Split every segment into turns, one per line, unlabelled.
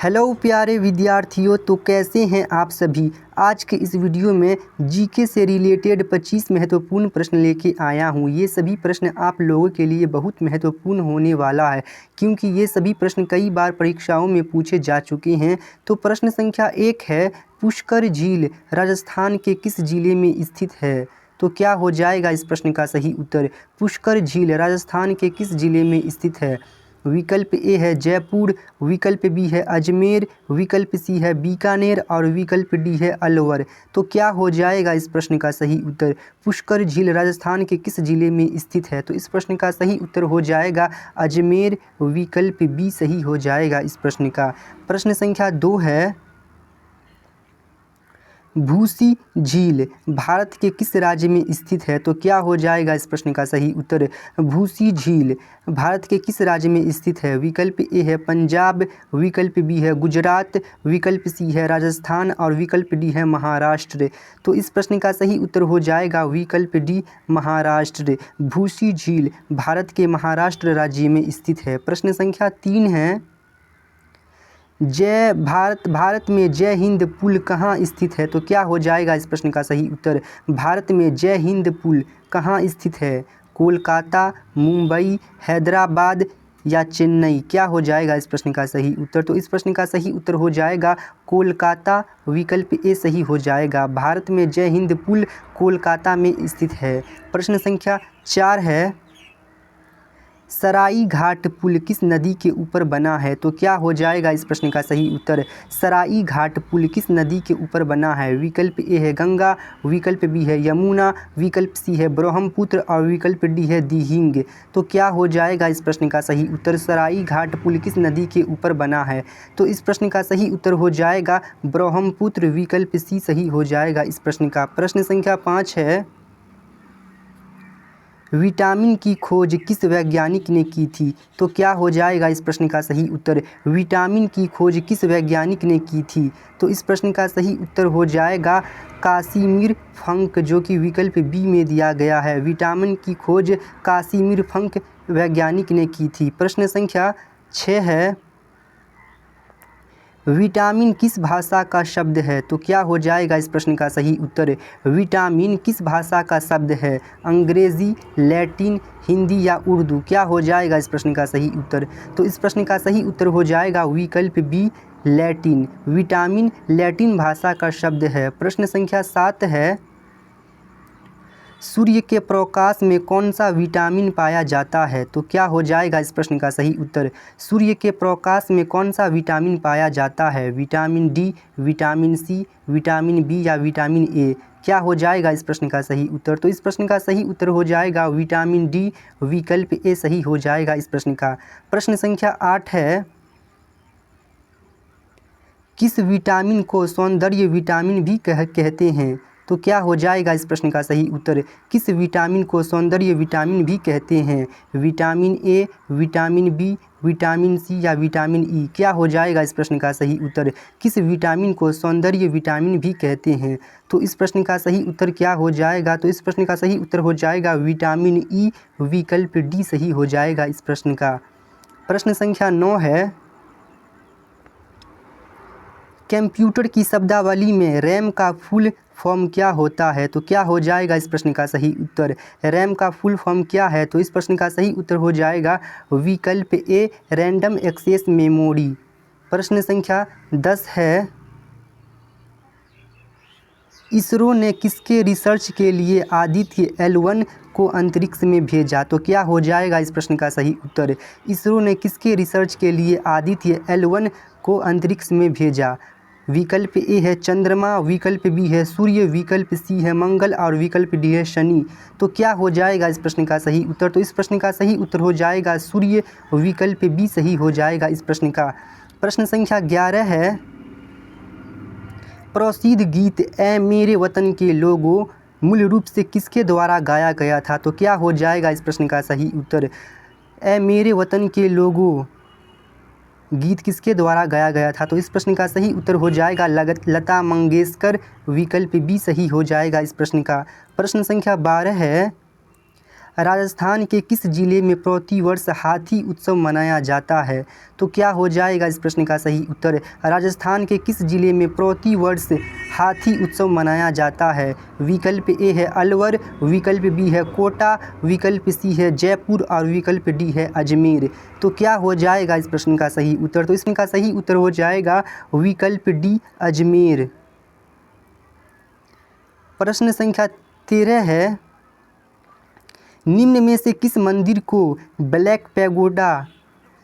Hello प्यारे विद्यार्थियों, तो कैसे हैं आप सभी। आज के इस वीडियो में जीके से रिलेटेड 25 महत्वपूर्ण प्रश्न लेके आया हूँ। ये सभी प्रश्न आप लोगों के लिए बहुत महत्वपूर्ण होने वाला है, क्योंकि ये सभी प्रश्न कई बार परीक्षाओं में पूछे जा चुके हैं। तो प्रश्न संख्या 1 है, पुष्कर झील राजस्थान के किस जिले में स्थित है। तो क्या हो जाएगा इस प्रश्न का सही उत्तर। पुष्कर झील राजस्थान के किस जिले में स्थित है। विकल्प ए है जयपुर, विकल्प बी है अजमेर, विकल्प सी है बीकानेर और विकल्प डी है अलवर। तो क्या हो जाएगा इस प्रश्न का सही उत्तर। पुष्कर झील राजस्थान के किस जिले में स्थित है। तो इस प्रश्न का सही उत्तर हो जाएगा अजमेर, विकल्प बी सही हो जाएगा इस प्रश्न का। प्रश्न संख्या 2 है, भूसी झील भारत के किस राज्य में स्थित है। तो क्या हो जाएगा इस प्रश्न का सही उत्तर। भूसी झील भारत के किस राज्य में स्थित है। विकल्प ए है पंजाब, विकल्प बी है गुजरात, विकल्प सी है राजस्थान और विकल्प डी है महाराष्ट्र। तो इस प्रश्न का सही उत्तर हो जाएगा विकल्प डी महाराष्ट्र। भूसी झील भारत के महाराष्ट्र राज्य में स्थित है। प्रश्न संख्या 3 है, भारत में जय हिंद पुल कहाँ स्थित है। तो क्या हो जाएगा इस प्रश्न का सही उत्तर। भारत में जय हिंद पुल कहाँ स्थित है। कोलकाता, मुंबई, हैदराबाद या चेन्नई। क्या हो जाएगा इस प्रश्न का सही उत्तर। तो इस प्रश्न का सही उत्तर हो जाएगा कोलकाता, विकल्प ए सही हो जाएगा। भारत में जय हिंद पुल कोलकाता में स्थित है। प्रश्न संख्या 4 है, सराई घाट पुल किस नदी के ऊपर बना है। तो क्या हो जाएगा इस प्रश्न का सही उत्तर। सराई घाट पुल किस नदी के ऊपर बना है। विकल्प ए है गंगा, विकल्प बी है यमुना, विकल्प सी है ब्रह्मपुत्र और विकल्प डी है दिहिंग। तो क्या हो जाएगा इस प्रश्न का सही उत्तर। सराई घाट पुल किस नदी के ऊपर बना है। तो इस प्रश्न का सही उत्तर हो जाएगा ब्रह्मपुत्र, विकल्प सी सही हो जाएगा इस प्रश्न का। प्रश्न संख्या 5 है, विटामिन की खोज किस वैज्ञानिक ने की थी। तो क्या हो जाएगा इस प्रश्न का सही उत्तर। विटामिन की खोज किस वैज्ञानिक ने की थी। तो इस प्रश्न का सही उत्तर हो जाएगा कासिमिर फंक, जो कि विकल्प बी में दिया गया है। विटामिन की खोज कासिमिर फंक वैज्ञानिक ने की थी। प्रश्न संख्या 6 है, विटामिन किस भाषा का शब्द है। तो क्या हो जाएगा इस प्रश्न का सही उत्तर। विटामिन किस भाषा का शब्द है। अंग्रेज़ी, लैटिन, हिंदी या उर्दू। क्या हो जाएगा इस प्रश्न का सही उत्तर। तो इस प्रश्न का सही उत्तर हो जाएगा विकल्प बी लैटिन। विटामिन लैटिन भाषा का शब्द है। प्रश्न संख्या 7 है, सूर्य के प्रकाश में कौन सा विटामिन पाया जाता है। तो क्या हो जाएगा इस प्रश्न का सही उत्तर। सूर्य के प्रकाश में कौन सा विटामिन पाया जाता है। Vitamin D, vitamin C, vitamin B या विटामिन ए। क्या हो जाएगा इस प्रश्न का सही उत्तर। तो इस प्रश्न का सही उत्तर हो जाएगा विटामिन डी, विकल्प ए सही हो जाएगा इस प्रश्न का। प्रश्न संख्या 8 है, किस विटामिन को सौंदर्य विटामिन भी कहते हैं। तो क्या हो जाएगा इस प्रश्न का सही उत्तर। किस विटामिन को सौंदर्य विटामिन भी कहते हैं। Vitamin A, vitamin B, vitamin C या विटामिन ई। क्या हो जाएगा इस प्रश्न का सही उत्तर। किस विटामिन को सौंदर्य विटामिन भी कहते हैं। तो इस प्रश्न का सही उत्तर क्या हो जाएगा। तो इस प्रश्न का सही उत्तर हो जाएगा विटामिन ई, विकल्प डी सही हो जाएगा इस प्रश्न का। प्रश्न संख्या 9 है, कंप्यूटर की शब्दावली में रैम का फुल फॉर्म क्या होता है। तो क्या हो जाएगा इस प्रश्न का सही उत्तर। रैम का फुल फॉर्म क्या है। तो इस प्रश्न का सही उत्तर हो जाएगा विकल्प ए रैंडम एक्सेस मेमोरी। प्रश्न संख्या 10 है, इसरो ने किसके रिसर्च के लिए आदित्य L1 को अंतरिक्ष में भेजा। तो क्या हो जाएगा इस प्रश्न का सही उत्तर। इसरो ने किसके रिसर्च के लिए आदित्य L1 को अंतरिक्ष में भेजा। विकल्प ए है चंद्रमा, विकल्प बी है सूर्य, विकल्प सी है मंगल और विकल्प डी है शनि। तो क्या हो जाएगा इस प्रश्न का सही उत्तर। तो इस प्रश्न का सही उत्तर हो जाएगा सूर्य, विकल्प बी सही हो जाएगा इस प्रश्न का। प्रश्न संख्या 11 है, प्रसिद्ध गीत ऐ मेरे वतन के लोगों मूल रूप से किसके द्वारा गाया गया था। तो क्या हो जाएगा इस प्रश्न का सही उत्तर। ऐ मेरे वतन के लोगों गीत किसके द्वारा गाया गया था। तो इस प्रश्न का सही उत्तर हो जाएगा लता मंगेशकर, विकल्प बी सही हो जाएगा इस प्रश्न का। प्रश्न संख्या 12 है, राजस्थान के किस जिले में प्रतिवर्ष हाथी उत्सव मनाया जाता है? तो क्या हो जाएगा इस प्रश्न का सही उत्तर? राजस्थान के किस जिले में प्रतिवर्ष हाथी उत्सव मनाया जाता है? विकल्प ए है अलवर, विकल्प बी है कोटा, विकल्प सी है जयपुर और विकल्प डी है अजमेर। तो क्या हो जाएगा इस प्रश्न का सही उत्तर? तो इसका सही उत्तर हो जाएगा विकल्प डी अजमेर। प्रश्न संख्या 13 है, निम्न में से किस मंदिर को ब्लैक पैगोडा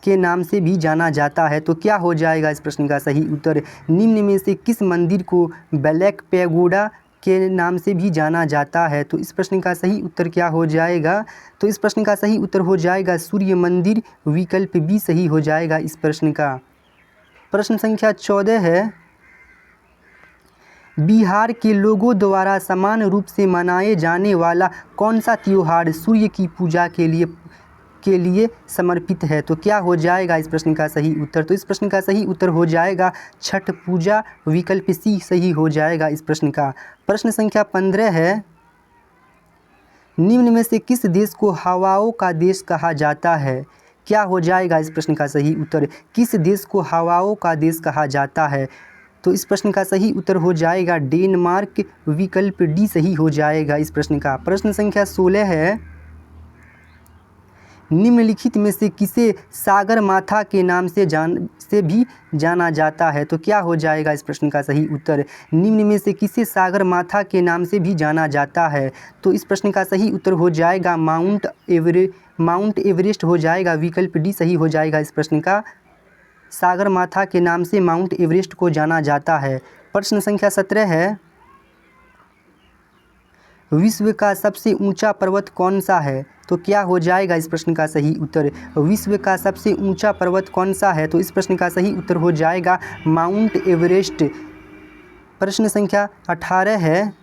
के नाम से भी जाना जाता है? तो क्या हो जाएगा इस प्रश्न का सही उत्तर? निम्न में से किस मंदिर को ब्लैक पैगोडा के नाम से भी जाना जाता है? तो इस प्रश्न का सही उत्तर क्या हो जाएगा? तो इस प्रश्न का सही उत्तर हो जाएगा सूर्य मंदिर, विकल्प बी सही हो जाएगा इस प्रश्न का। प्रश्न संख्या 14 है, बिहार के लोगों द्वारा समान रूप से मनाए जाने वाला कौन सा त्योहार सूर्य की पूजा के लिए समर्पित है? तो क्या हो जाएगा इस प्रश्न का सही उत्तर? तो इस प्रश्न का सही उत्तर हो जाएगा छठ पूजा, विकल्प सी सही हो जाएगा इस प्रश्न का। प्रश्न संख्या 15 है, निम्न में से किस देश को हवाओं का देश कहा जाता है? क्या हो जाएगा इस प्रश्न का सही उत्तर? किस देश को हवाओं का देश कहा जाता है? तो इस प्रश्न का सही उत्तर हो जाएगा डेनमार्क, विकल्प डी सही हो जाएगा इस प्रश्न का। प्रश्न संख्या 16 है, निम्नलिखित में से किसे सागर माथा के नाम से भी जाना जाता है? तो क्या हो जाएगा इस प्रश्न का सही उत्तर? निम्न में से किसे सागर माथा के नाम से भी जाना जाता है? तो इस प्रश्न का सही उत्तर हो जाएगा माउंट एवरेस्ट हो जाएगा, विकल्प डी सही हो जाएगा इस प्रश्न का। सागर माथा के नाम से माउंट एवरेस्ट को जाना जाता है। प्रश्न संख्या 17 है, विश्व का सबसे ऊंचा पर्वत कौन सा है? तो क्या हो जाएगा इस प्रश्न का सही उत्तर? विश्व का सबसे ऊंचा पर्वत कौन सा है? तो इस प्रश्न का सही उत्तर हो जाएगा माउंट एवरेस्ट। प्रश्न संख्या 18 है,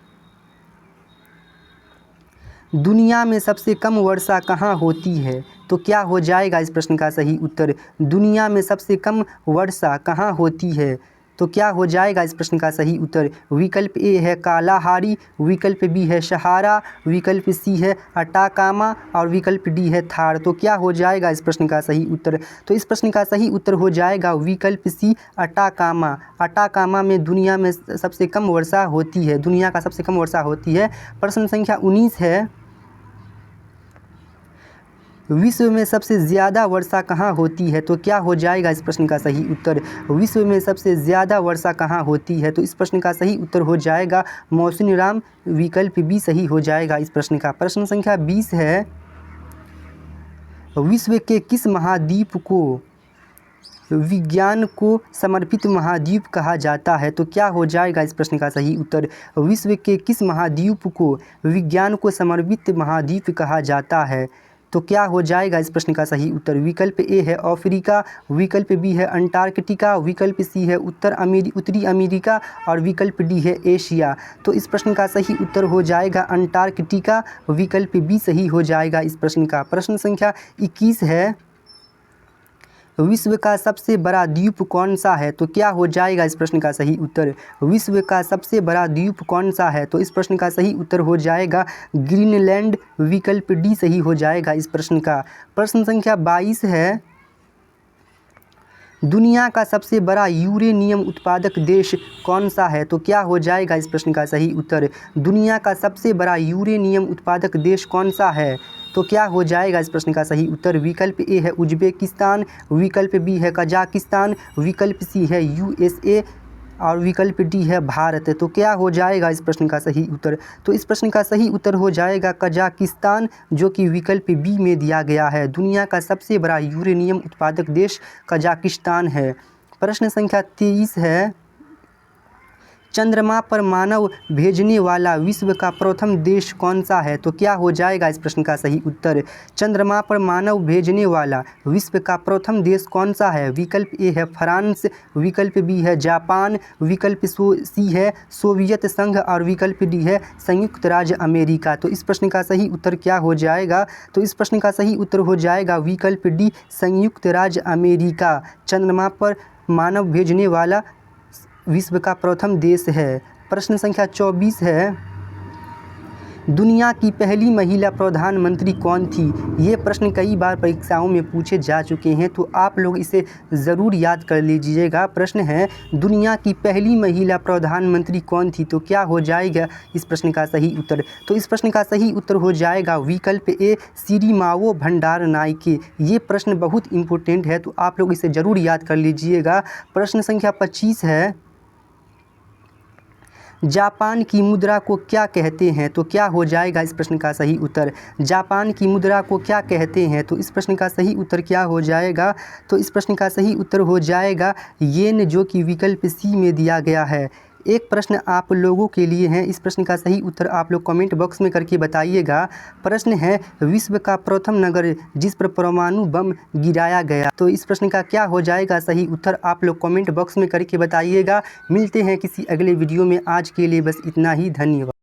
दुनिया में सबसे कम वर्षा कहाँ होती है? तो क्या हो जाएगा इस प्रश्न का सही उत्तर? दुनिया में सबसे कम वर्षा कहाँ होती है? तो क्या हो जाएगा इस प्रश्न का सही उत्तर? विकल्प ए है कालाहारी, विकल्प बी है सहारा, विकल्प सी है अटाकामा और विकल्प डी है थार। तो क्या हो जाएगा इस प्रश्न का सही उत्तर? तो इस प्रश्न का सही उत्तर हो जाएगा विकल्प सी अटाकामा। अटाकामा में दुनिया में सबसे कम वर्षा होती है, दुनिया का सबसे कम वर्षा होती है। प्रश्न संख्या 19 है, विश्व में सबसे ज़्यादा वर्षा कहाँ होती है? तो क्या हो जाएगा इस प्रश्न का सही उत्तर? विश्व में सबसे ज़्यादा वर्षा कहाँ होती है? तो इस प्रश्न का सही उत्तर हो जाएगा मौसिनराम, विकल्प बी सही हो जाएगा इस प्रश्न का। प्रश्न संख्या 20 है, विश्व के किस महाद्वीप को विज्ञान को समर्पित महाद्वीप कहा जाता है? तो क्या हो जाएगा इस प्रश्न का सही उत्तर? विश्व के किस महाद्वीप को विज्ञान को समर्पित महाद्वीप कहा जाता है? तो क्या हो जाएगा इस प्रश्न का सही उत्तर? विकल्प ए है अफ्रीका, विकल्प बी है अंटार्कटिका, विकल्प सी है उत्तरी अमेरिका और विकल्प डी है एशिया। तो इस प्रश्न का सही उत्तर हो जाएगा अंटार्कटिका, विकल्प बी सही हो जाएगा इस प्रश्न का। प्रश्न संख्या 21 है, विश्व का सबसे बड़ा द्वीप कौन सा है? तो क्या हो जाएगा इस प्रश्न का सही उत्तर? विश्व का सबसे बड़ा द्वीप कौन सा है? तो इस प्रश्न का सही उत्तर हो जाएगा ग्रीनलैंड, विकल्प डी सही हो जाएगा इस प्रश्न का। प्रश्न संख्या 22 है, दुनिया का सबसे बड़ा यूरेनियम उत्पादक देश कौन सा है? तो क्या हो जाएगा इस प्रश्न का सही उत्तर? दुनिया का सबसे बड़ा यूरेनियम उत्पादक देश कौन सा है? तो क्या हो जाएगा इस प्रश्न का सही उत्तर? विकल्प ए है उज्बेकिस्तान, विकल्प बी है कजाकिस्तान, विकल्प सी है USA और विकल्प डी है भारत। तो क्या हो जाएगा इस प्रश्न का सही उत्तर? तो इस प्रश्न का सही उत्तर हो जाएगा कजाकिस्तान, जो कि विकल्प बी में दिया गया है। दुनिया का सबसे बड़ा यूरेनियम उत्पादक देश कजाकिस्तान है। प्रश्न संख्या 23 है, चंद्रमा पर मानव भेजने वाला विश्व का प्रथम देश कौन सा है? तो क्या हो जाएगा इस प्रश्न का सही उत्तर? चंद्रमा पर मानव भेजने वाला विश्व का प्रथम देश कौन सा है? विकल्प ए है फ्रांस, विकल्प बी है जापान, विकल्प सी है सोवियत संघ और विकल्प डी है संयुक्त राज्य अमेरिका। तो इस प्रश्न का सही उत्तर क्या हो जाएगा? तो इस प्रश्न का सही उत्तर हो जाएगा विकल्प डी संयुक्त राज्य अमेरिका। चंद्रमा पर मानव भेजने वाला विश्व का प्रथम देश है। प्रश्न संख्या 24 है, दुनिया की पहली महिला प्रधानमंत्री कौन थी? ये प्रश्न कई बार परीक्षाओं में पूछे जा चुके हैं, तो आप लोग इसे ज़रूर याद कर लीजिएगा। प्रश्न है, दुनिया की पहली महिला प्रधानमंत्री कौन थी? तो क्या हो जाएगा इस प्रश्न का सही उत्तर? तो इस प्रश्न का सही उत्तर हो जाएगा विकल्प ए, सिरिमावो भंडारनाइके। ये प्रश्न बहुत इंपॉर्टेंट है, तो आप लोग इसे ज़रूर याद कर लीजिएगा। प्रश्न संख्या 25 है, जापान की मुद्रा को क्या कहते हैं? तो क्या हो जाएगा इस प्रश्न का सही उत्तर? जापान की मुद्रा को क्या कहते हैं? तो इस प्रश्न का सही उत्तर क्या हो जाएगा? तो इस प्रश्न का सही उत्तर हो जाएगा येन, जो कि विकल्प सी में दिया गया है। एक प्रश्न आप लोगों के लिए है, इस प्रश्न का सही उत्तर आप लोग कमेंट बॉक्स में करके बताइएगा। प्रश्न है, विश्व का प्रथम नगर जिस पर परमाणु बम गिराया गया। तो इस प्रश्न का क्या हो जाएगा सही उत्तर? आप लोग कमेंट बॉक्स में करके बताइएगा। मिलते हैं किसी अगले वीडियो में, आज के लिए बस इतना ही। धन्यवाद।